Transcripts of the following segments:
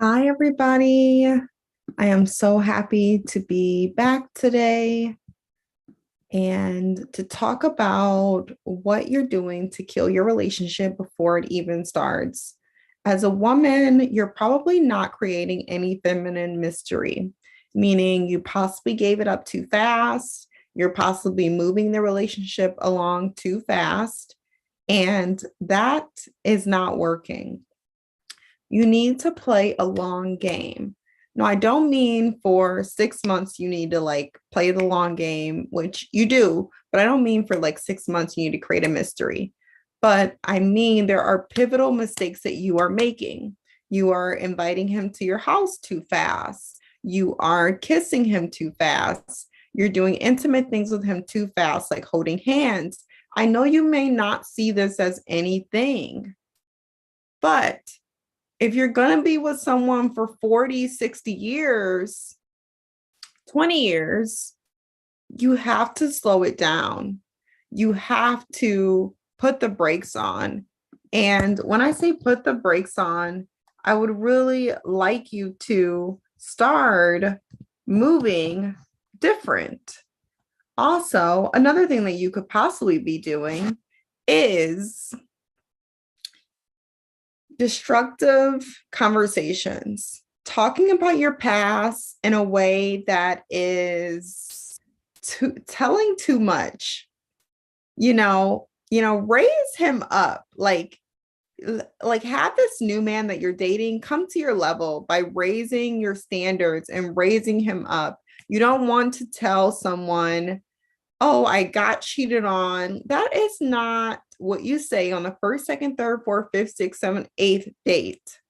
Hi, everybody. I am so happy to be back today and to talk about what you're doing to kill your relationship before it even starts. As a woman, you're probably not creating any feminine mystery, meaning you possibly gave it up too fast, you're possibly moving the relationship along too fast, and that is not working. You need to play a long game. No, I don't mean for 6 months you need to like play the long game, which you do, but I don't mean for like 6 months you need to create a mystery. But I mean, there are pivotal mistakes that you are making. You are inviting him to your house too fast. You are kissing him too fast. You're doing intimate things with him too fast, like holding hands. I know you may not see this as anything, but if you're going to be with someone for 40, 60 years, 20 years, you have to slow it down. You have to put the brakes on. And when I say put the brakes on, I would really like you to start moving different. Also, another thing that you could possibly be doing is destructive conversations, talking about your past in a way that is telling too much. Raise him up. Like have this new man that you're dating come to your level by raising your standards and raising him up. You don't want to tell someone, oh, I got cheated on. That is not what you say on the first, second, third, fourth, fifth, sixth, seventh, eighth date.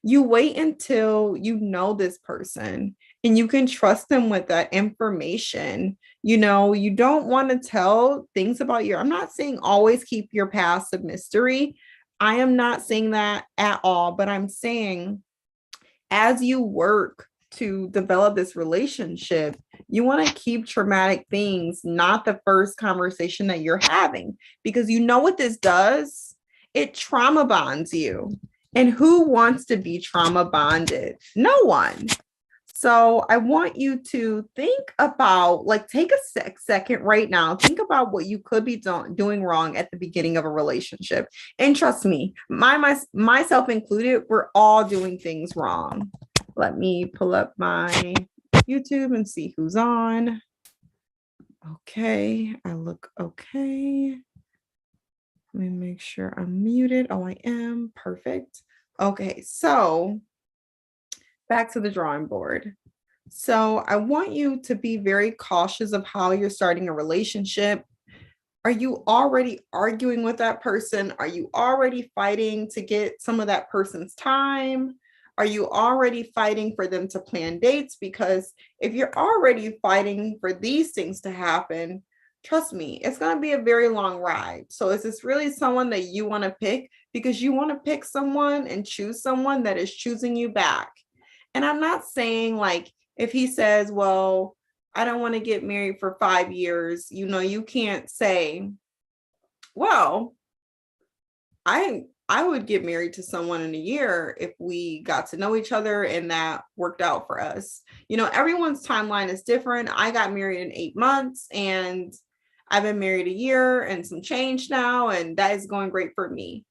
You wait until you know this person and you can trust them with that information. You don't want to tell things about I'm not saying always keep your past a mystery. I am not saying that at all, but I'm saying as you work to develop this relationship, you want to keep traumatic things not the first conversation that you're having, because you know what this does? It trauma bonds you. And who wants to be trauma bonded? No one. So I want you to think about, like, take a second right now. Think about what you could be doing wrong at the beginning of a relationship. And trust me, myself included, we're all doing things wrong. Let me pull up my YouTube and see who's on. Okay, I look okay. Let me make sure I'm muted. Oh, I am. Perfect. Okay, so back to the drawing board. So I want you to be very cautious of how you're starting a relationship. Are you already arguing with that person? Are you already fighting to get some of that person's time? Are you already fighting for them to plan dates? Because if you're already fighting for these things to happen, trust me, it's going to be a very long ride. So is this really someone that you want to pick? Because you want to pick someone and choose someone that is choosing you back. And I'm not saying like if he says, well, I don't want to get married for 5 years, you can't say, well, I would get married to someone in a year if we got to know each other and that worked out for us. Everyone's timeline is different. I got married in 8 months and I've been married a year and some change now, and that is going great for me.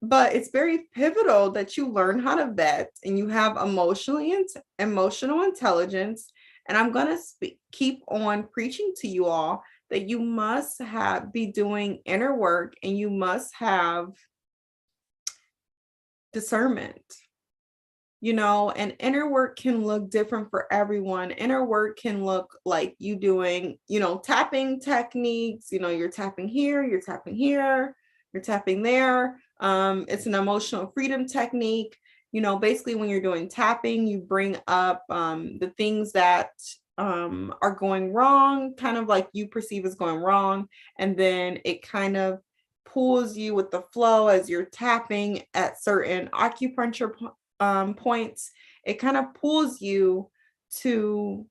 But it's very pivotal that you learn how to vet and you have emotional intelligence. And I'm going to keep on preaching to you all that you must be doing inner work and you must have discernment. And inner work can look different for everyone. Inner work can look like you doing, tapping techniques. You're tapping here, you're tapping here, you're tapping there. It's an emotional freedom technique. Basically when you're doing tapping, you bring up the things that are going wrong, kind of like you perceive as going wrong. And then it kind of pulls you with the flow as you're tapping at certain acupuncture points. It kind of pulls you to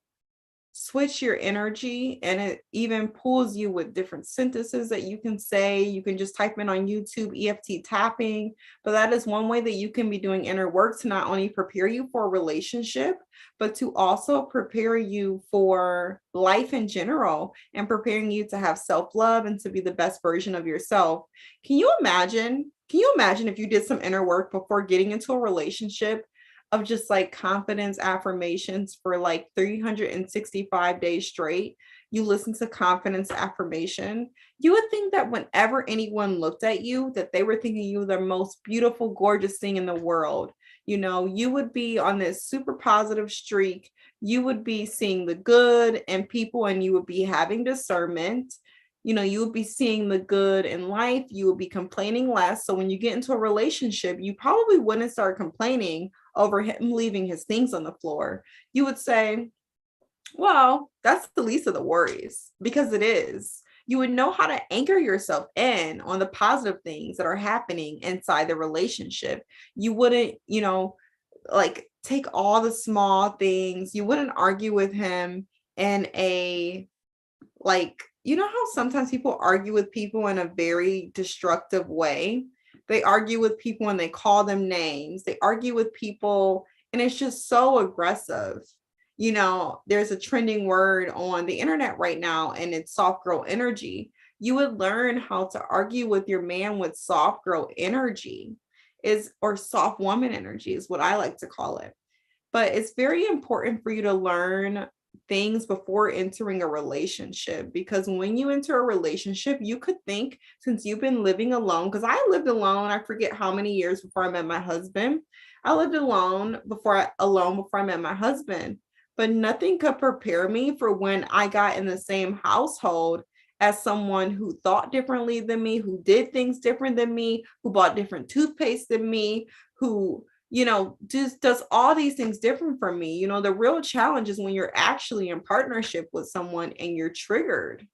switch your energy, and it even pulls you with different sentences that you can say. You can just type in on YouTube EFT tapping, but that is one way that you can be doing inner work to not only prepare you for a relationship, but to also prepare you for life in general and preparing you to have self-love and to be the best version of yourself. Can you imagine? Can you imagine if you did some inner work before getting into a relationship of just like confidence affirmations for like 365 days straight? You listen to confidence affirmation. You would think that whenever anyone looked at you, that they were thinking you were the most beautiful, gorgeous thing in the world. You know, you would be on this super positive streak. You would be seeing the good in people, and you would be having discernment. You know, you would be seeing the good in life. You would be complaining less. So when you get into a relationship, you probably wouldn't start complaining over him leaving his things on the floor. You would say, well, that's the least of the worries, because it is. You would know how to anchor yourself in on the positive things that are happening inside the relationship. You wouldn't, like take all the small things. You wouldn't argue with him in a, like, you know how sometimes people argue with people in a very destructive way? They argue with people and they call them names. They argue with people and it's just so aggressive. You know, there's a trending word on the internet right now, and it's soft girl energy. You would learn how to argue with your man with soft girl energy, or soft woman energy is what I like to call it. But it's very important for you to learn things before entering a relationship, because when you enter a relationship, you could think, since you've been living alone, because I lived alone, I forget how many years before I met my husband. I lived alone before I met my husband, but nothing could prepare me for when I got in the same household as someone who thought differently than me, who did things different than me, who bought different toothpaste than me, who just does all these things different from me. You know, the real challenge is when you're actually in partnership with someone and you're triggered.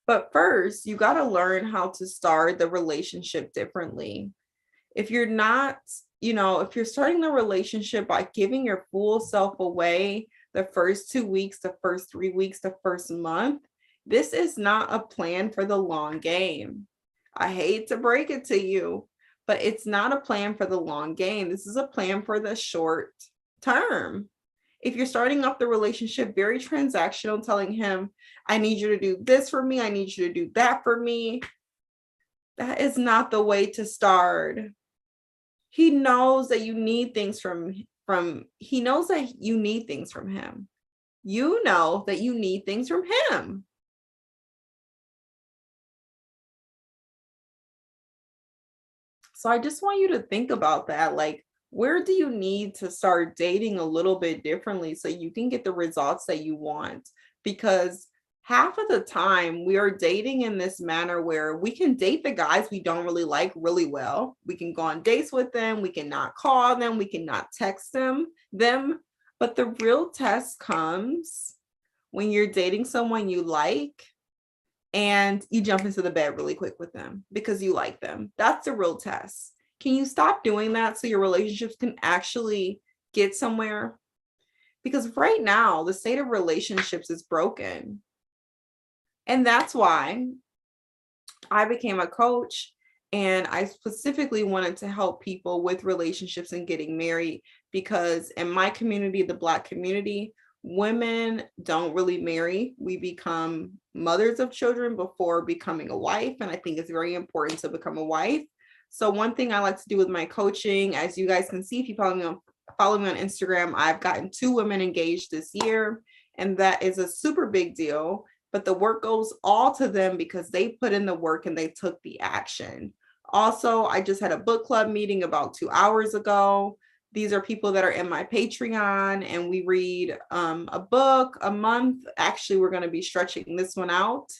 But first, you got to learn how to start the relationship differently. If you're not, if you're starting the relationship by giving your full self away the first 2 weeks, the first 3 weeks, the first month, this is not a plan for the long game. I hate to break it to you, but it's not a plan for the long game. This is a plan for the short term. If you're starting off the relationship very transactional, telling him, I need you to do this for me, I need you to do that for me, that is not the way to start. He knows that you need things he knows that you need things from him. You know that you need things from him. So I just want you to think about that. Like, where do you need to start dating a little bit differently so you can get the results that you want? Because half of the time we are dating in this manner where we can date the guys we don't really like really well. We can go on dates with them. We cannot call them. We cannot text them. But the real test comes when you're dating someone you like and you jump into the bed really quick with them because you like them. That's the real test. Can you stop doing that so your relationships can actually get somewhere? Because right now, the state of relationships is broken. And that's why I became a coach, and I specifically wanted to help people with relationships and getting married, because in my community, the Black community, women don't really marry. We become mothers of children before becoming a wife. And I think it's very important to become a wife. So one thing I like to do with my coaching, as you guys can see, if you follow me on Instagram, I've gotten 2 women engaged this year, and that is a super big deal. But the work goes all to them because they put in the work and they took the action. Also, I just had a book club meeting about 2 hours ago. These are people that are in my Patreon, and we read a book a month. Actually, we're going to be stretching this one out.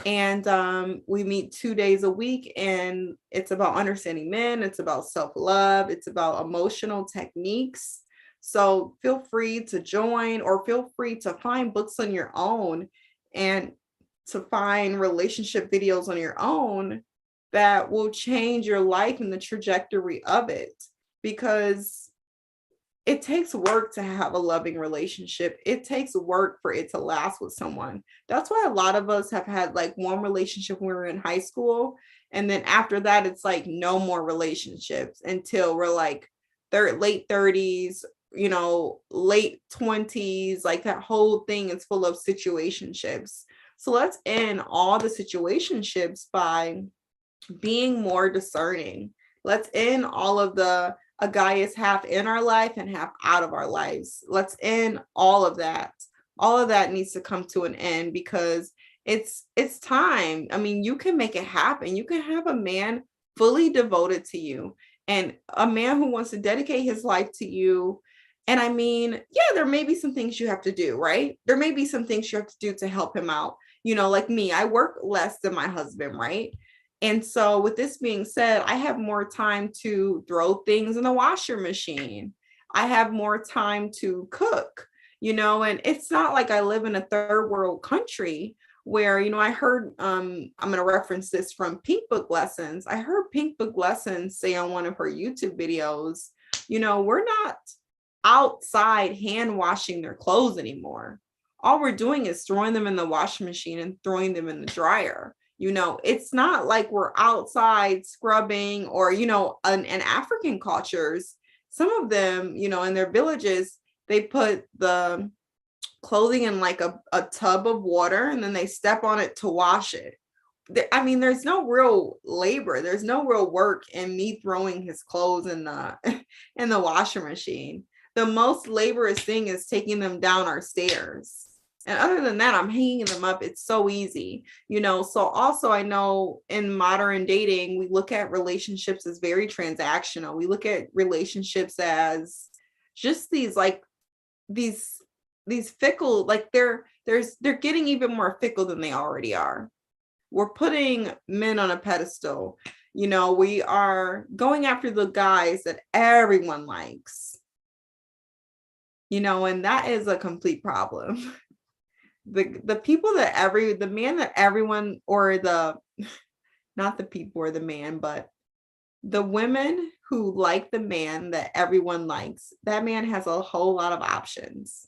And we meet 2 days a week, and it's about understanding men. It's about self-love. It's about emotional techniques. So feel free to join, or feel free to find books on your own and to find relationship videos on your own that will change your life and the trajectory of it. Because it takes work to have a loving relationship. It takes work for it to last with someone. That's why a lot of us have had like one relationship when we were in high school. And then after that, it's like no more relationships until we're like late 30s, late 20s. Like that whole thing is full of situationships. So let's end all the situationships by being more discerning. Let's end all of the a guy is half in our life and half out of our lives. Let's end all of that. All of that needs to come to an end because it's time. I mean, you can make it happen. You can have a man fully devoted to you and a man who wants to dedicate his life to you. And I mean, yeah, there may be some things you have to do, right? There may be some things you have to do to help him out. Like me, I work less than my husband, right? And so, with this being said, I have more time to throw things in the washer machine. I have more time to cook, and it's not like I live in a third world country where, I heard, I'm going to reference this from Pink Book Lessons. I heard Pink Book Lessons say on one of her YouTube videos, we're not outside hand washing their clothes anymore. All we're doing is throwing them in the washing machine and throwing them in the dryer. It's not like we're outside scrubbing or, in African cultures, some of them, in their villages, they put the clothing in like a tub of water and then they step on it to wash it. I mean, there's no real labor. There's no real work in me throwing his clothes in the in the washer machine. The most laborious thing is taking them down our stairs. And other than that, I'm hanging them up. It's so easy, So also, I know in modern dating, we look at relationships as very transactional. We look at relationships as just these fickle, like they're getting even more fickle than they already are. We're putting men on a pedestal. We are going after the guys that everyone likes, and that is a complete problem. The people that the man that everyone, or the not the people or the man, but the women who like the man that everyone likes, that man has a whole lot of options.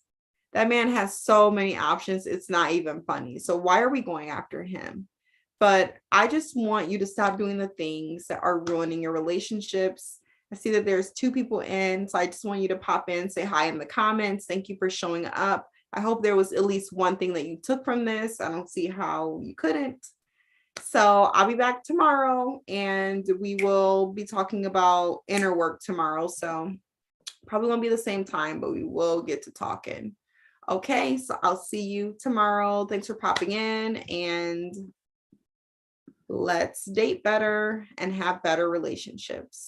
That man has so many options, it's not even funny. So why are we going after him? But I just want you to stop doing the things that are ruining your relationships. I see that there's 2 people in, so I just want you to pop in, say hi in the comments. Thank you for showing up. I hope there was at least one thing that you took from this. I don't see how you couldn't. So I'll be back tomorrow and we will be talking about inner work tomorrow. So probably won't be the same time, but we will get to talking. Okay, so I'll see you tomorrow. Thanks for popping in, and let's date better and have better relationships.